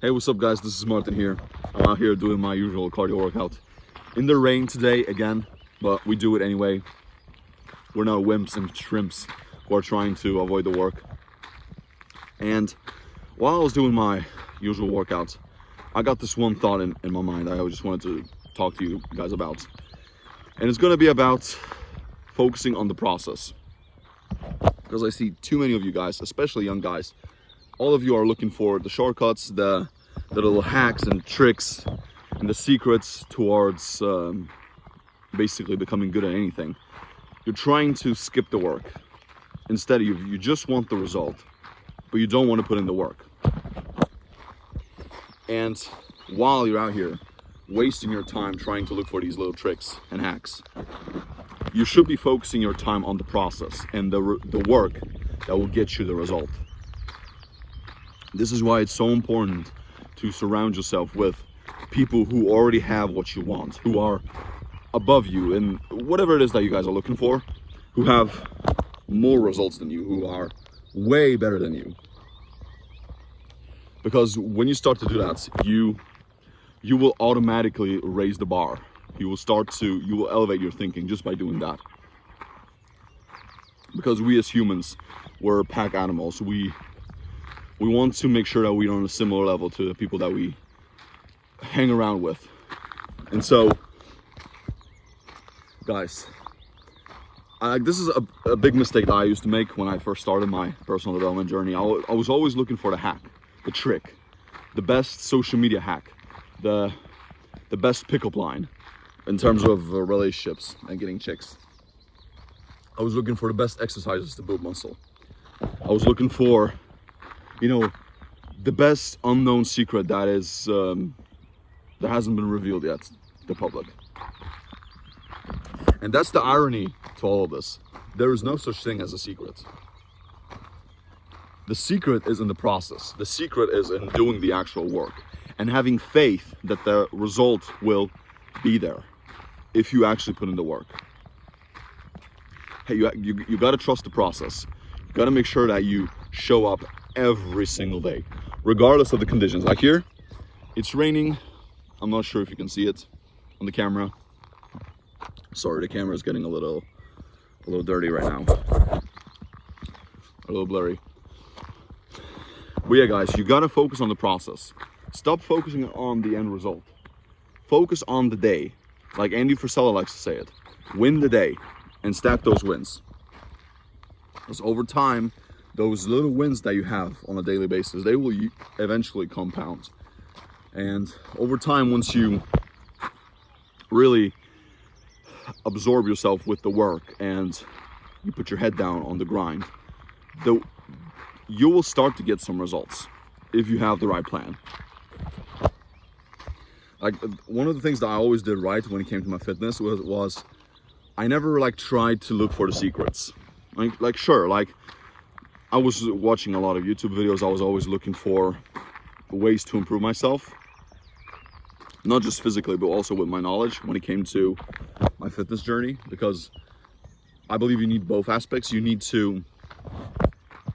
Hey, what's up guys, this is Martin here. I'm out here doing my usual cardio workout. In the rain today again, but we do it anyway. We're not wimps and shrimps who are trying to avoid the work. And while I was doing my usual workout, I got this one thought in my mind I just wanted to talk to you guys about. And it's gonna be about focusing on the process. Because I see too many of you guys, especially young guys, all of you are looking for the shortcuts, the little hacks and tricks and the secrets towards basically becoming good at anything. You're trying to skip the work. Instead, you just want the result, but you don't want to put in the work. And while you're out here wasting your time trying to look for these little tricks and hacks, you should be focusing your time on the process and the work that will get you the result. This is why it's so important to surround yourself with people who already have what you want, who are above you in whatever it is that you guys are looking for, who have more results than you, who are way better than you. Because when you start to do that, you will automatically raise the bar. You will elevate your thinking just by doing that. Because we as humans, we're pack animals. We want to make sure that we're on a similar level to the people that we hang around with. And so, guys, this is a big mistake that I used to make when I first started my personal development journey. I was always looking for the hack, the trick, the best social media hack, the best pickup line in terms of relationships and getting chicks. I was looking for the best exercises to build muscle. I was looking for, the best unknown secret that hasn't been revealed yet to the public. And that's the irony to all of this. There is no such thing as a secret. The secret is in the process. The secret is in doing the actual work and having faith that the result will be there if you actually put in the work. Hey, you got to trust the process. You got to make sure that you show up every single day, regardless of the conditions. Like here, it's raining. I'm not sure if you can see it on the camera. Sorry, the camera is getting a little dirty right now, a little blurry. But yeah, guys, you gotta focus on the process. Stop focusing on the end result. Focus on the day, like Andy Frisella likes to say it. Win the day and stack those wins. Because over time, those little wins that you have on a daily basis, they will eventually compound. And over time, once you really absorb yourself with the work and you put your head down on the grind, you will start to get some results if you have the right plan. Like one of the things that I always did right when it came to my fitness was I never tried to look for the secrets. Sure, I was watching a lot of YouTube videos. I was always looking for ways to improve myself, not just physically, but also with my knowledge when it came to my fitness journey, because I believe you need both aspects. You need to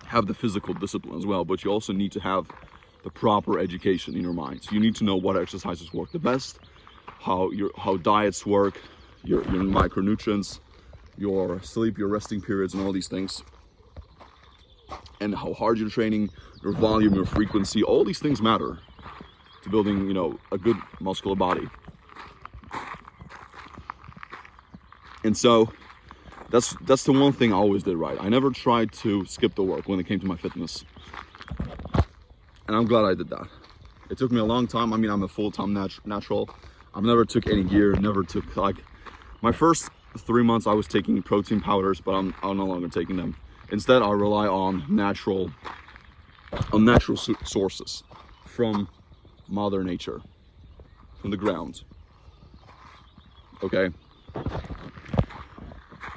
have the physical discipline as well, but you also need to have the proper education in your mind. So you need to know what exercises work the best, how diets work, your micronutrients, your sleep, your resting periods, and all these things. And how hard you're training, your volume, your frequency, all these things matter to building, a good muscular body. And so that's the one thing I always did right. I never tried to skip the work when it came to my fitness. And I'm glad I did that. It took me a long time. I mean, I'm a full-time natural. I've never took any gear, never took, my first 3 months I was taking protein powders, but I'm no longer taking them. Instead, I rely on natural sources from Mother Nature, from the ground. Okay.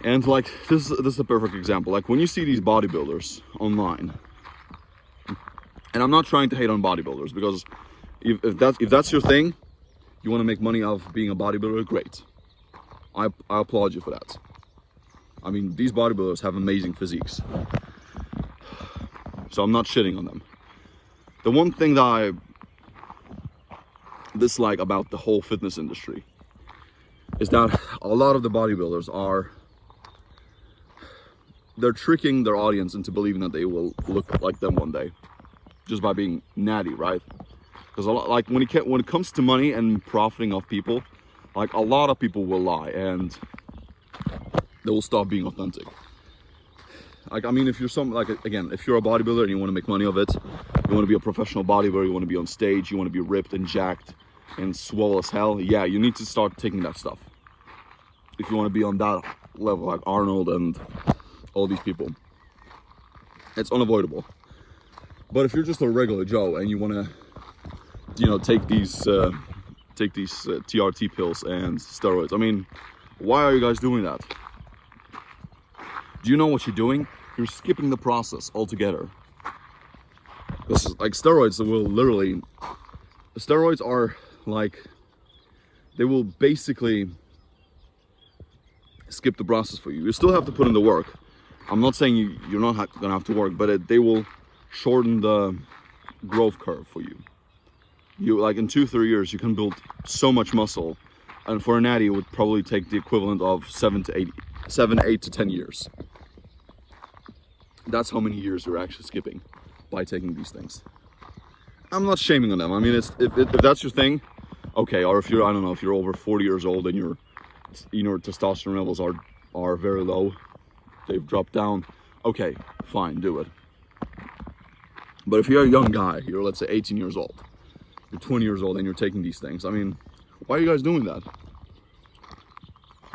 And this is a perfect example. Like when you see these bodybuilders online, and I'm not trying to hate on bodybuilders, because if that's your thing, you want to make money off being a bodybuilder, great. I applaud you for that. I mean, these bodybuilders have amazing physiques, so I'm not shitting on them. The one thing that dislike about the whole fitness industry is that a lot of the bodybuilders they're tricking their audience into believing that they will look like them one day just by being natty, right? Because a lot, like when it comes to money and profiting off people, like a lot of people will lie and they will stop being authentic. Like, I mean, if you're if you're a bodybuilder and you want to make money of it, you want to be a professional bodybuilder, you want to be on stage, you want to be ripped and jacked and swole as hell, yeah, you need to start taking that stuff. If you want to be on that level, like Arnold and all these people, it's unavoidable. But if you're just a regular Joe and you want to, you know, take these TRT pills and steroids, I mean, why are you guys doing that? Do you know what you're doing? You're skipping the process altogether. This is like steroids steroids are like, they will basically skip the process for you. You still have to put in the work. I'm not saying you're not gonna have to work, but they will shorten the growth curve for you. You, like in 2-3 years, you can build so much muscle, and for a natty, it would probably take the equivalent of 7 to 10 years. That's how many years you're actually skipping by taking these things. I'm not shaming on them. I mean, if that's your thing, okay. Or if you're, I don't know, if you're over 40 years old and your testosterone levels are very low, they've dropped down, okay, fine, do it. But if you're a young guy, you're, let's say, 18 years old, you're 20 years old and you're taking these things, I mean, why are you guys doing that?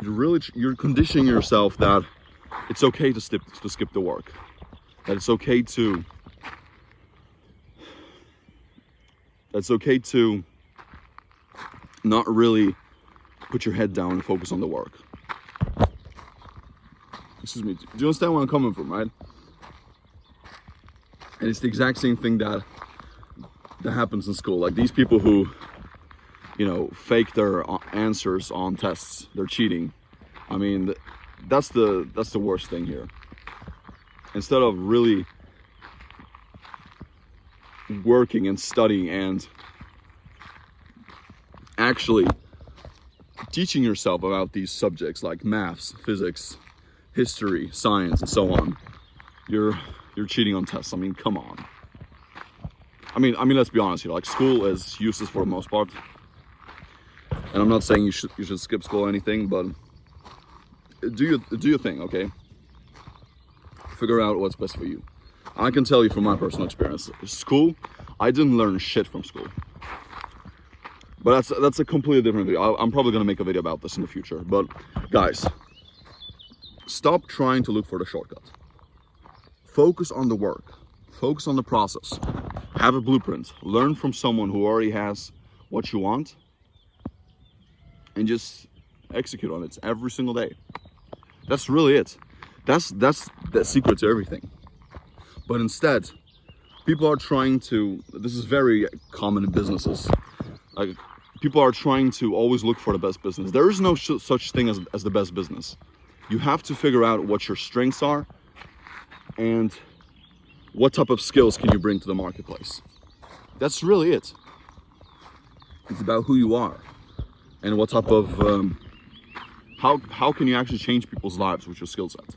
You're conditioning yourself that it's okay to skip the work, that it's okay to not really put your head down and focus on the work. Excuse me, do you understand where I'm coming from, right? And it's the exact same thing that happens in school. Like these people who, you know, fake their answers on tests, they're cheating. I mean, that's the worst thing here. Instead of really working and studying and actually teaching yourself about these subjects like maths, physics, history, science, and so on, you're cheating on tests. I mean, come on. I mean, let's be honest, you know, like school is useless for the most part. And I'm not saying you should skip school or anything, but do your thing, okay? Figure out what's best for you. I can tell you from my personal experience, school, I didn't learn shit from school. But that's a completely different video. I'm probably gonna make a video about this in the future. But guys, stop trying to look for the shortcut. Focus on the work. Focus on the process. Have a blueprint. Learn from someone who already has what you want, and just execute on it every single day. That's really it. That's the secret to everything. But instead, people are trying to, this is very common in businesses, like people are trying to always look for the best business. There is no such thing as the best business. You have to figure out what your strengths are and what type of skills can you bring to the marketplace. That's really it. It's about who you are and what type of how can you actually change people's lives with your skill set.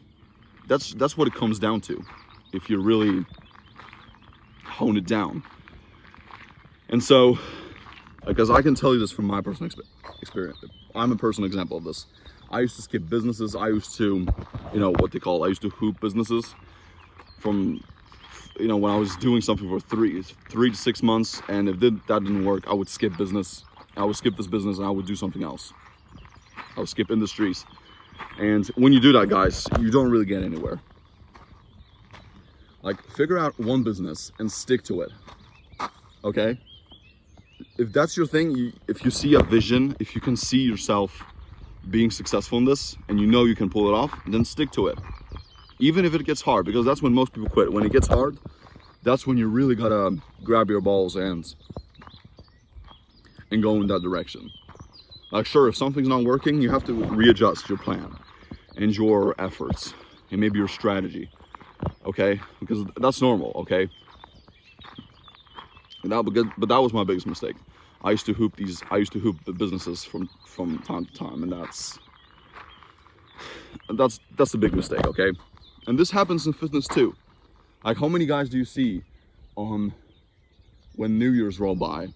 That's what it comes down to, if you really hone it down. And so, because I can tell you this from my personal experience, I'm a personal example of this. I used to skip businesses. I used to, you know, I used to hoop businesses from, you know, when I was doing something for three to 6 months, and if that didn't work, I would skip business. I would skip this business and I would do something else. I would skip industries. And when you do that, guys, you don't really get anywhere. Like, figure out one business and stick to it, okay? If that's your thing, if you see a vision, if you can see yourself being successful in this, and you know you can pull it off, then stick to it. Even if it gets hard, because that's when most people quit. When it gets hard, that's when you really gotta grab your balls and go in that direction. Like, sure, if something's not working, you have to readjust your plan and your efforts and maybe your strategy, okay? Because that's normal, okay? But that was my biggest mistake. I used to hoop the businesses from time to time, and that's a big mistake, okay? And this happens in fitness too. Like, how many guys do you see on when New Year's roll by?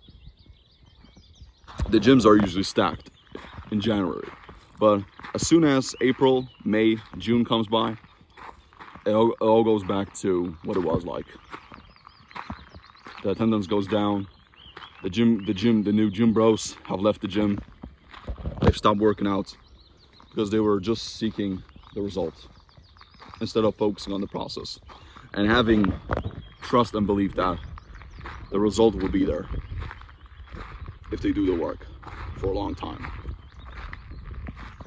The gyms are usually stacked in January, but as soon as April, May, June comes by, it all goes back to what it was like. The attendance goes down. The new gym bros have left the gym. They've stopped working out because they were just seeking the results instead of focusing on the process and having trust and belief that the result will be there if they do the work for a long time.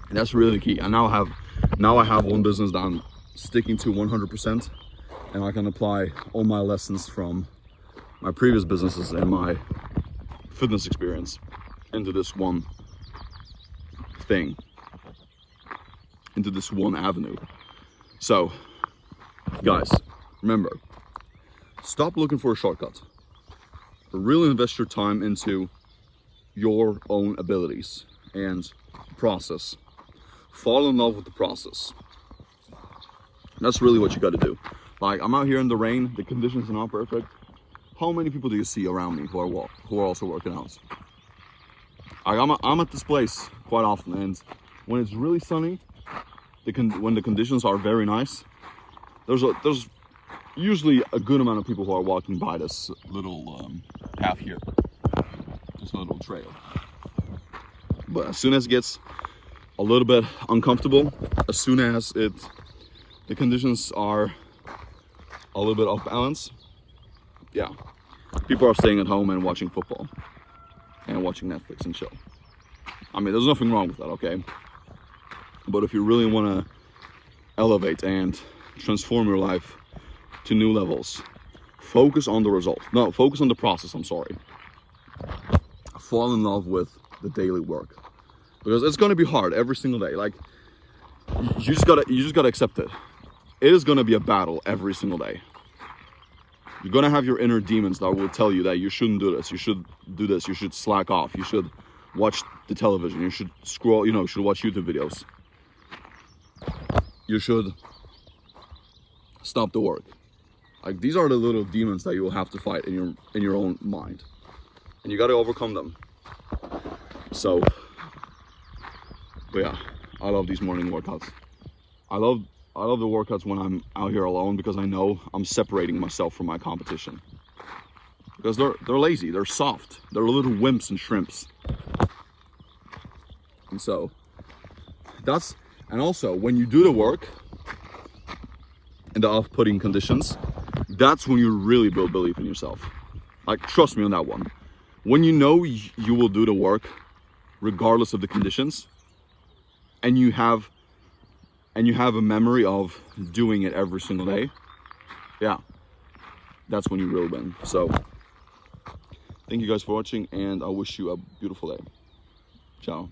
And that's really key. And now I have one business that I'm sticking to 100%, and I can apply all my lessons from my previous businesses and my fitness experience into this one thing, into this one avenue. So guys, remember, stop looking for a shortcut. Really invest your time into your own abilities and process. Fall in love with the process. That's really what you got to do. Like, I'm out here in the rain, the conditions are not perfect. How many people do you see around me who are also working out? I'm at this place quite often, and when it's really sunny, when the conditions are very nice, there's usually a good amount of people who are walking by this little path here, this little trail. But as soon as it gets a little bit uncomfortable, as soon as the conditions are a little bit off balance, yeah, people are staying at home and watching football and watching Netflix and chill. I mean, there's nothing wrong with that, okay? But if you really want to elevate and transform your life to new levels, focus on the result. No, focus on the process, I'm sorry. Fall in love with the daily work, because it's going to be hard every single day. Like, you just gotta accept it. It is going to be a battle every single day. You're going to have your inner demons that will tell you that you shouldn't do this, you should do this, you should slack off, you should watch the television, you should scroll, you should watch YouTube videos, you should stop the work. Like, these are the little demons that you will have to fight in your own mind, and you got to overcome them. So, but yeah, I love these morning workouts. I love the workouts when I'm out here alone, because I know I'm separating myself from my competition. Because they're lazy, they're soft, they're little wimps and shrimps. And so and also when you do the work in the off-putting conditions, that's when you really build belief in yourself. Like, trust me on that one. When you know you will do the work regardless of the conditions, and you have a memory of doing it every single day, yeah, that's when you really win. So thank you guys for watching, and I wish you a beautiful day. Ciao.